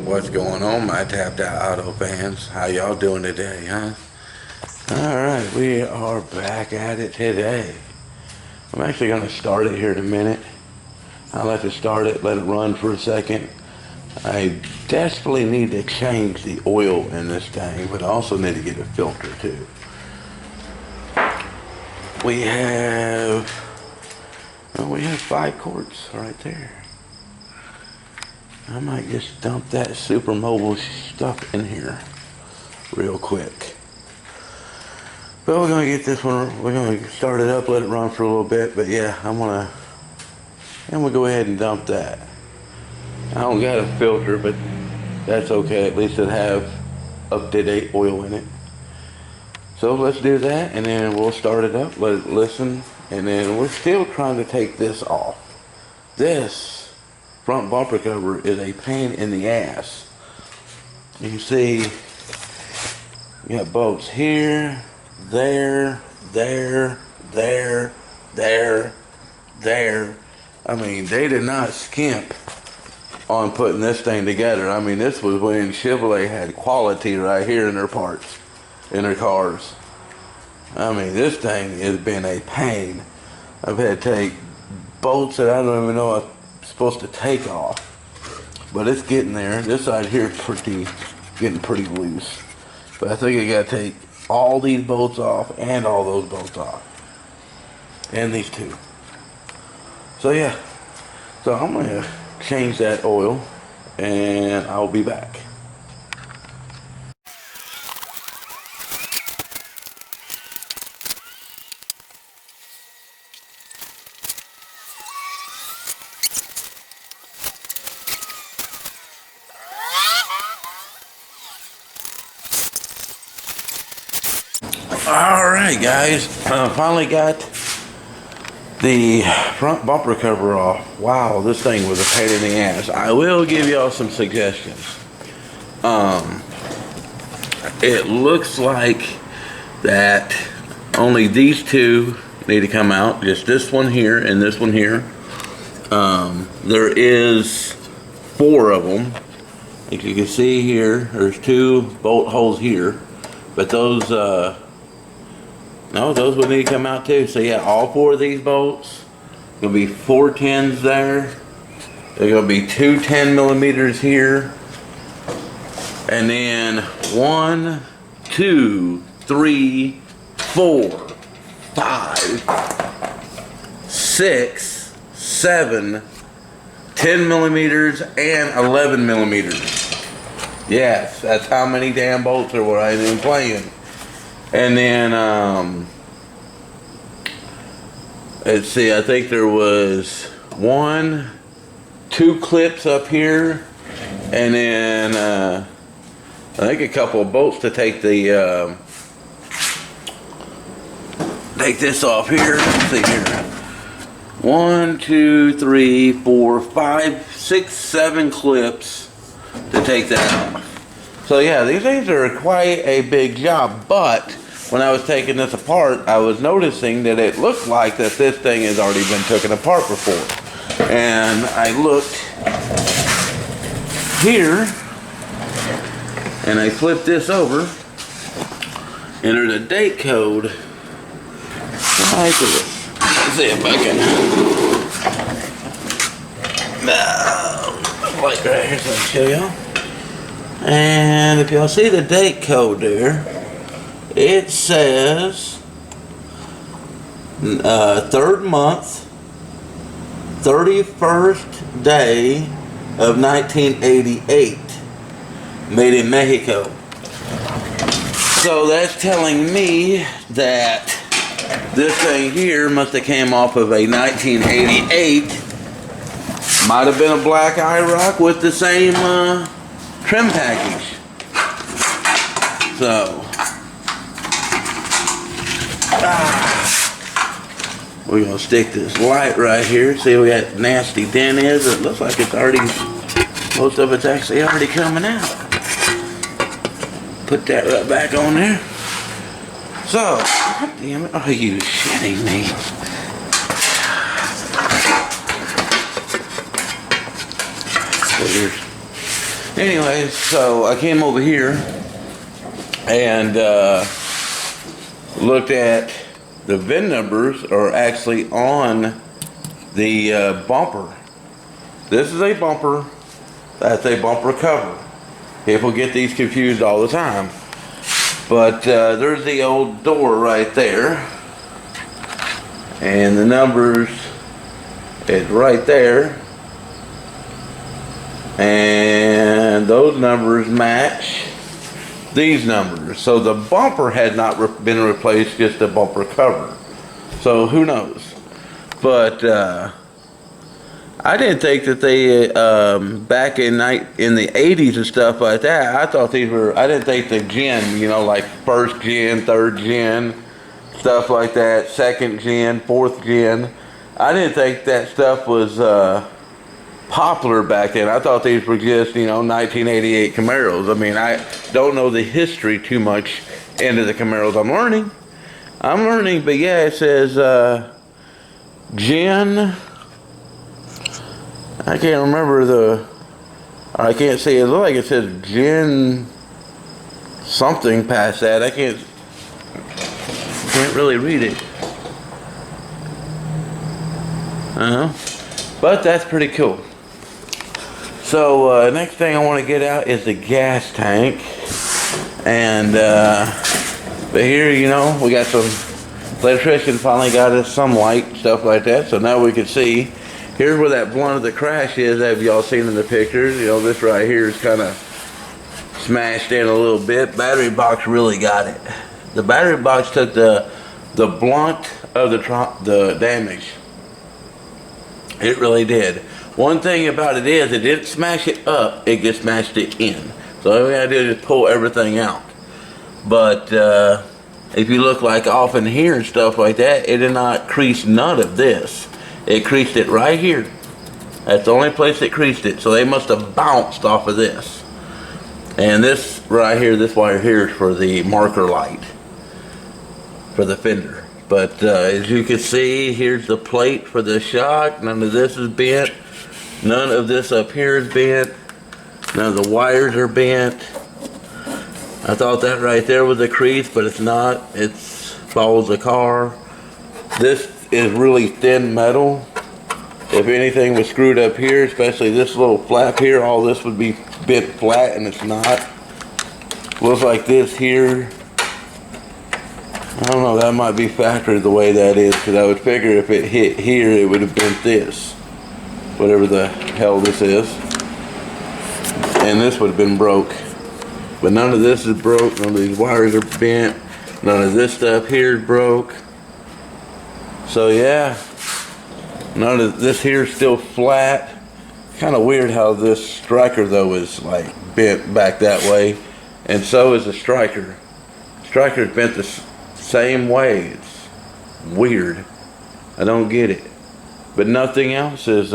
What's going on, my tapped out auto fans? How y'all doing today, huh? Alright, we are back at it today. I'm actually going to start it here in a minute. I'll let it start it, let it run for a second. I desperately need to change the oil in this tank, but I also need to get a filter too. We have 5 quarts right there. I might just dump that supermobile stuff in here real quick. But we're gonna get this one, we're gonna start it up, let it run for a little bit, but yeah, I'm gonna go ahead and dump that. I don't got a filter, but that's okay, at least it have up-to-date oil in it. So let's do that, and then we'll start it up, let it listen, and then we're still trying to take this off. This front bumper cover is a pain in the ass. You can see you got bolts here, there. I mean, they did not skimp on putting this thing together. I mean, this was when Chevrolet had quality right here in their parts, in their cars. I mean, this thing has been a pain. I've had to take bolts that I don't even know I'm supposed to take off, but it's getting there. This side here getting pretty loose, but I think I gotta take all these bolts off and all those bolts off, and these two. So yeah, so I'm gonna change that oil, and I'll be back. Alright guys, finally got the front bumper cover off. Wow, this thing was a pain in the ass. I will give y'all some suggestions. It looks like that only these two need to come out, just this one here and this one here. There is 4 of them. As you can see here, there's 2 bolt holes here, but those no, those would need to come out too. So yeah, all 4 of these bolts, gonna be 4 10s there. There's gonna be 2 10mm here, and then 1, 2, 3, 4, 5, 6, 7 10mm and 11mm. Yes, that's how many damn bolts are what I ain't even playing. And then, let's see, I think there was 1, 2 clips up here, and then, I think a couple of bolts to take the, take this off here. Let's see here. 1, 2, 3, 4, 5, 6, 7 clips to take that off. So yeah, these things are quite a big job, but when I was taking this apart, I was noticing that it looked like that this thing has already been taken apart before. And I looked here, and I flipped this over, and there's a date code right there. Let's see if I can, light right here so I can show y'all. And if y'all see the date code there, it says 3rd month, 31st day of 1988, made in Mexico. So that's telling me that this thing here must have came off of a 1988. Might have been a black IROC with the same trim package. So we're gonna stick this light right here. See where that nasty dent is? It looks like it's already, most of it's actually already coming out. Put that right back on there. So, God damn it, are you shitting me? So Anyways, so I came over here and looked at the VIN numbers are actually on the bumper. This is a bumper. That's a bumper cover. People get these confused all the time. But there's the old door right there. And the numbers is right there. And those numbers match these numbers. So the bumper had not been replaced, just the bumper cover. So who knows? But I didn't think that they back in the 80s and stuff like that, I thought these were, I didn't think the gen, you know, like first gen, third gen, stuff like that, second gen, fourth gen, I didn't think that stuff was popular back then. I thought these were just, you know, 1988 Camaros. I mean, I don't know the history too much into the Camaros. I'm learning, but yeah, it says gen, I can't remember I can't see, it looks like it says gen something past that. I can't really read it. But that's pretty cool. So next thing I want to get out is the gas tank. And but here, you know, we got some electrician finally got us some light, stuff like that. So now we can see. Here's where that blunt of the crash is. Have y'all seen in the pictures? You know, this right here is kind of smashed in a little bit. Battery box really got it. The battery box took the blunt of the damage. It really did. One thing about it is, it didn't smash it up, it just smashed it in. So all we gotta do is just pull everything out. But if you look like off in here and stuff like that, it did not crease none of this. It creased it right here. That's the only place it creased it. So they must have bounced off of this. And this right here, this wire here is for the marker light for the fender. But as you can see, here's the plate for the shock. None of this is bent. None of this up here is bent. None of the wires are bent. I thought that right there was a crease, but it's not. It follows the car. This is really thin metal. If anything was screwed up here, especially this little flap here, all this would be bent flat, and it's not. Looks like this here. I don't know, that might be factored the way that is, because I would figure if it hit here, it would have bent this. Whatever the hell this is. And this would have been broke. But none of this is broke, none of these wires are bent, none of this stuff here is broke. So yeah, none of this here is still flat. Kind of weird how this striker though is like bent back that way. And so is the striker. Striker's bent the same way. It's weird. I don't get it. But nothing else is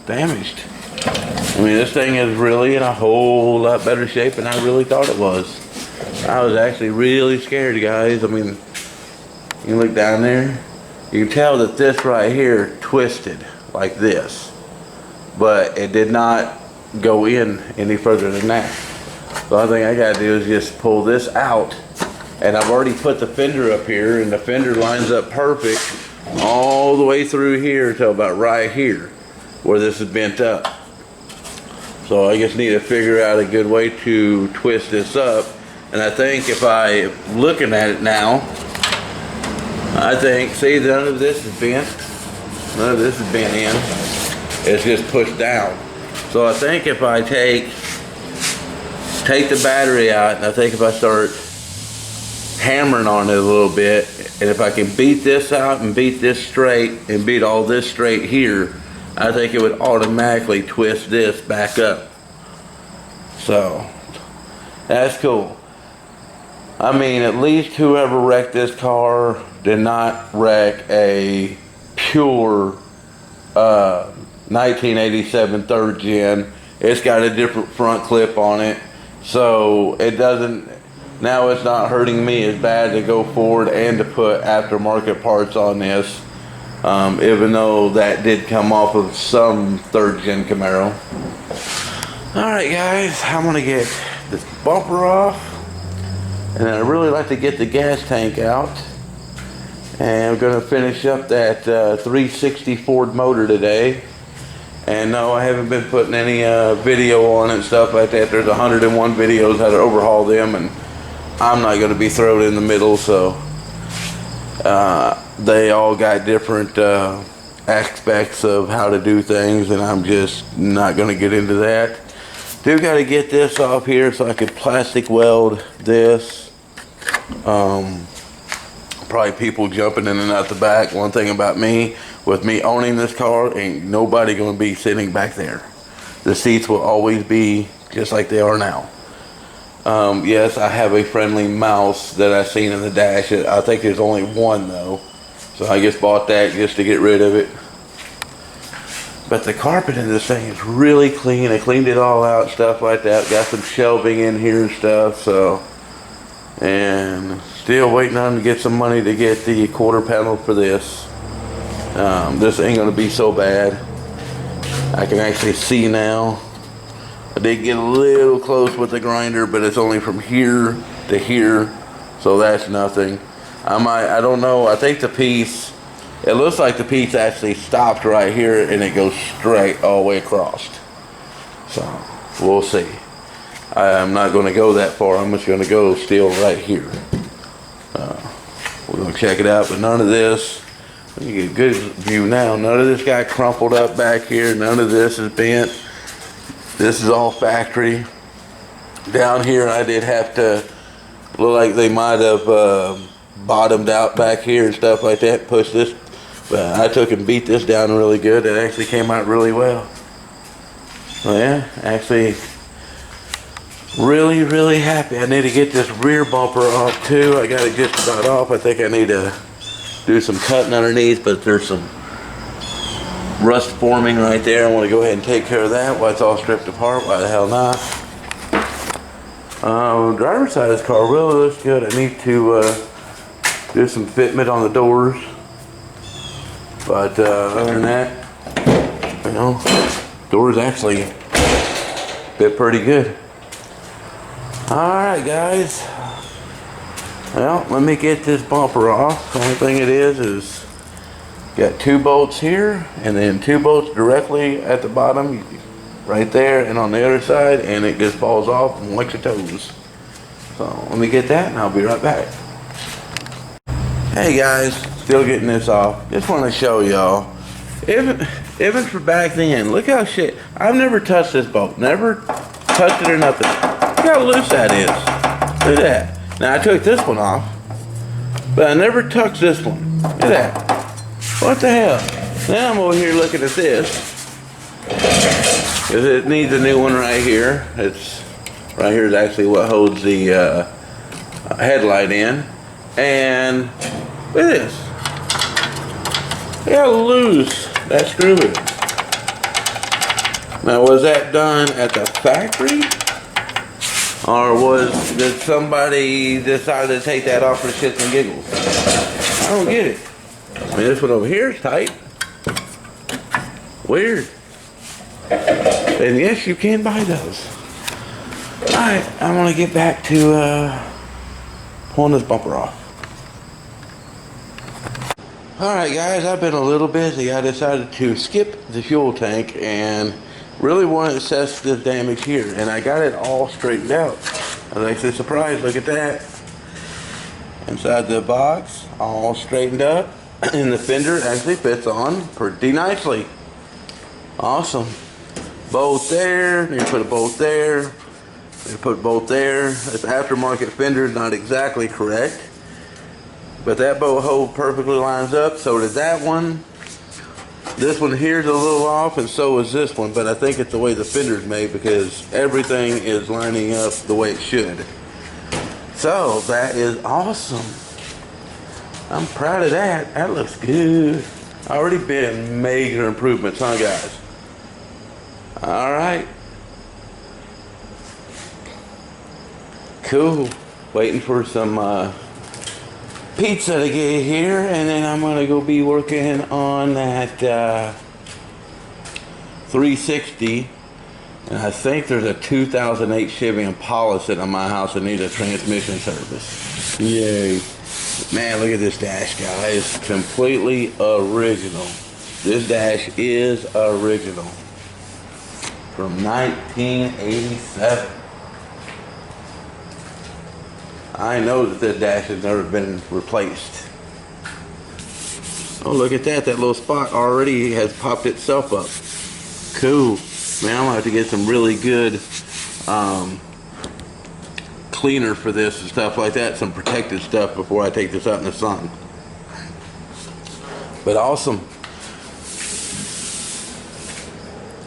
damaged. I mean, this thing is really in a whole lot better shape than I really thought it was. I was actually really scared, guys. I mean, you look down there, you can tell that this right here twisted like this, but it did not go in any further than that. The only thing I gotta do is just pull this out, and I've already put the fender up here, and the fender lines up perfect all the way through here till about right here where this is bent up. So I just need to figure out a good way to twist this up. And I think if I, looking at it now, I think, see, none of this is bent. None of this is bent in. It's just pushed down. So I think if I take the battery out, and I think if I start hammering on it a little bit, and if I can beat this out and beat this straight and beat all this straight here, I think it would automatically twist this back up. So that's cool. I mean, at least whoever wrecked this car did not wreck a pure 1987 third gen. It's got a different front clip on it, so it doesn't, now it's not hurting me as bad to go forward and to put aftermarket parts on this, even though that did come off of some third gen Camaro. Alright guys, I'm going to get this bumper off. And then I really like to get the gas tank out. And we're going to finish up that 360 Ford motor today. And no, I haven't been putting any video on and stuff like that. There's 101 videos how to overhaul them, and I'm not going to be thrown in the middle, so they all got different aspects of how to do things, and I'm just not going to get into that. Do got to get this off here so I can plastic weld this. Probably people jumping in and out the back. One thing about me, with me owning this car, ain't nobody going to be sitting back there. The seats will always be just like they are now. Yes, I have a friendly mouse that I've seen in the dash. I think there's only one though, so I just bought that just to get rid of it. But the carpet in this thing is really clean. I cleaned it all out, stuff like that. Got some shelving in here and stuff, so. And still waiting on to get some money to get the quarter panel for this. This ain't gonna be so bad. I can actually see now. I did get a little close with the grinder, but it's only from here to here, so that's nothing. I don't know, I think the piece, it looks like the piece actually stopped right here and it goes straight all the way across. So, we'll see. I'm not going to go that far. I'm just going to go still right here. We're going to check it out, but none of this, you get a good view now, none of this got crumpled up back here. None of this is bent. This is all factory. Down here I did have to, look like they might have bottomed out back here and stuff like that, push this, but I took and beat this down really good. It actually came out really well. So yeah, actually really happy. I need to get this rear bumper off too. I got it just about off. I think I need to do some cutting underneath, but there's some rust forming right there. I want to go ahead and take care of that while it's all stripped apart. Why the hell not? Driver's side of this car really looks good. I need to do some fitment on the doors, but other than that, you know, doors actually fit pretty good. Alright guys, well, let me get this bumper off. The only thing it is got 2 bolts here and then 2 bolts directly at the bottom right there and on the other side, and it just falls off and licks your toes. So let me get that and I'll be right back. Hey guys, still getting this off. Just want to show y'all, even for back then, look how shit, I've never touched this bolt, never touched it or nothing. Look how loose that is. Look at that. Now I took this one off, but I never touched this one. Look at that. What the hell? Now I'm over here looking at this, because it needs a new one right here. It's right here is actually what holds the headlight in. And look at this. Look how loose that screw is. Now was that done at the factory? Or did somebody decide to take that off for shits and giggles? I don't get it. I mean, this one over here is tight. Weird. And yes, you can buy those. Alright, I'm going to get back to pulling this bumper off. Alright guys, I've been a little busy. I decided to skip the fuel tank and really wanted to assess the damage here, and I got it all straightened out. I was actually surprised. Look at that. Inside the box, all straightened up, and the fender actually fits on pretty nicely. Awesome. Bolt there, then you put a bolt there, then you put a bolt there. This aftermarket fender is not exactly correct, but that bolt hole perfectly lines up. So does that one. This one here is a little off, and so is this one, but I think it's the way the fender's made, because everything is lining up the way it should. So that is awesome. I'm proud of that. That looks good. Already been major improvements, huh guys? Alright. Cool. Waiting for some pizza to get here, and then I'm gonna go be working on that 360 And I think there's a 2008 Chevy Impala sitting on my house that needs a transmission service. Yay. Man, look at this dash, guys. Completely original. This dash is original. From 1987. I know that this dash has never been replaced. Oh, look at that. That little spot already has popped itself up. Cool. Man, I'm gonna have to get some really good cleaner for this and stuff like that, some protected stuff before I take this out in the sun. But awesome.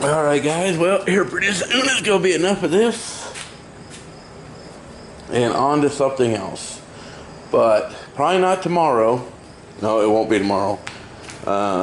Alright guys, well, here pretty soon it's gonna be enough of this. And on to something else. But probably not tomorrow. No, it won't be tomorrow.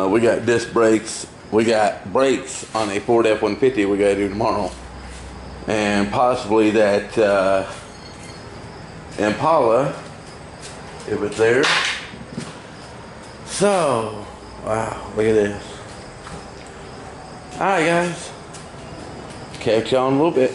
We got disc brakes. We got brakes on a Ford F-150 we gotta do tomorrow. And possibly that Impala, if it's there. So, wow, look at this. Alright guys, catch y'all in a little bit.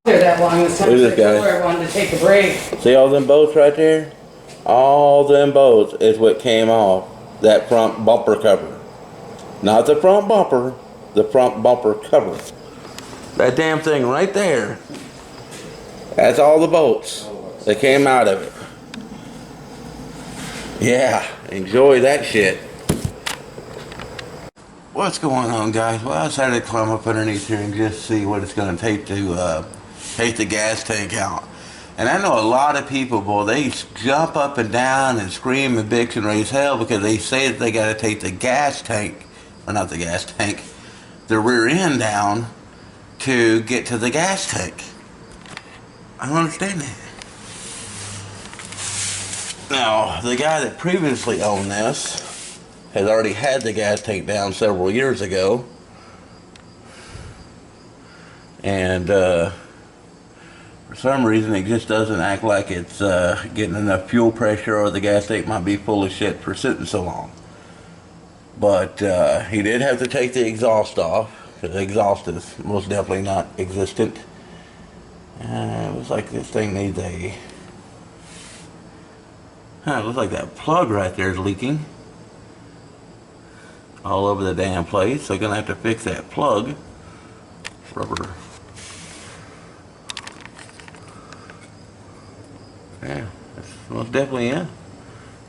There that long, the Look at this, guys. I wanted to take a break. See all them bolts right there? All them bolts is what came off that front bumper cover. Not the front bumper, the front bumper cover. That damn thing right there, that's all the bolts that came out of it. Yeah, enjoy that shit. What's going on, guys? Well, I decided to climb up underneath here and just see what it's going to take to take the gas tank out. And I know a lot of people, boy, they jump up and down and scream and bitch and raise hell because they say that they got to take the gas tank, or not the gas tank, the rear end down to get to the gas tank. I don't understand that. Now, the guy that previously owned this has already had the gas tank down several years ago. And for some reason it just doesn't act like it's getting enough fuel pressure, or the gas tank might be full of shit for sitting so long. But he did have to take the exhaust off, because the exhaust is most definitely not existent. It looks like this thing needs a... it looks like that plug right there is leaking all over the damn place. So gonna have to fix that plug. Rubber. Yeah, that's most definitely, yeah.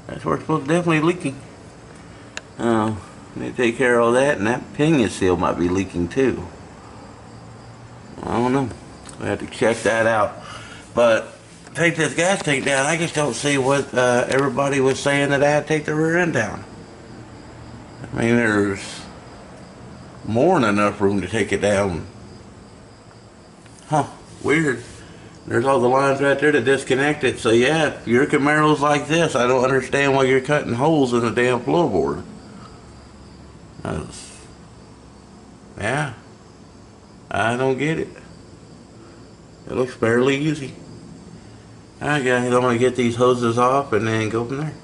That's where it's supposed to definitely leaking. Need to take care of all that, and that pinion seal might be leaking too. I don't know. We have to check that out. But take this gas tank down, I just don't see what everybody was saying that I had to take the rear end down. I mean, there's more than enough room to take it down. Huh, weird. There's all the lines right there to disconnect it. So yeah, if your Camaro's like this, I don't understand why you're cutting holes in the damn floorboard. Yeah, I don't get it. It looks fairly easy. Alright guys, I'm going to get these hoses off and then go from there.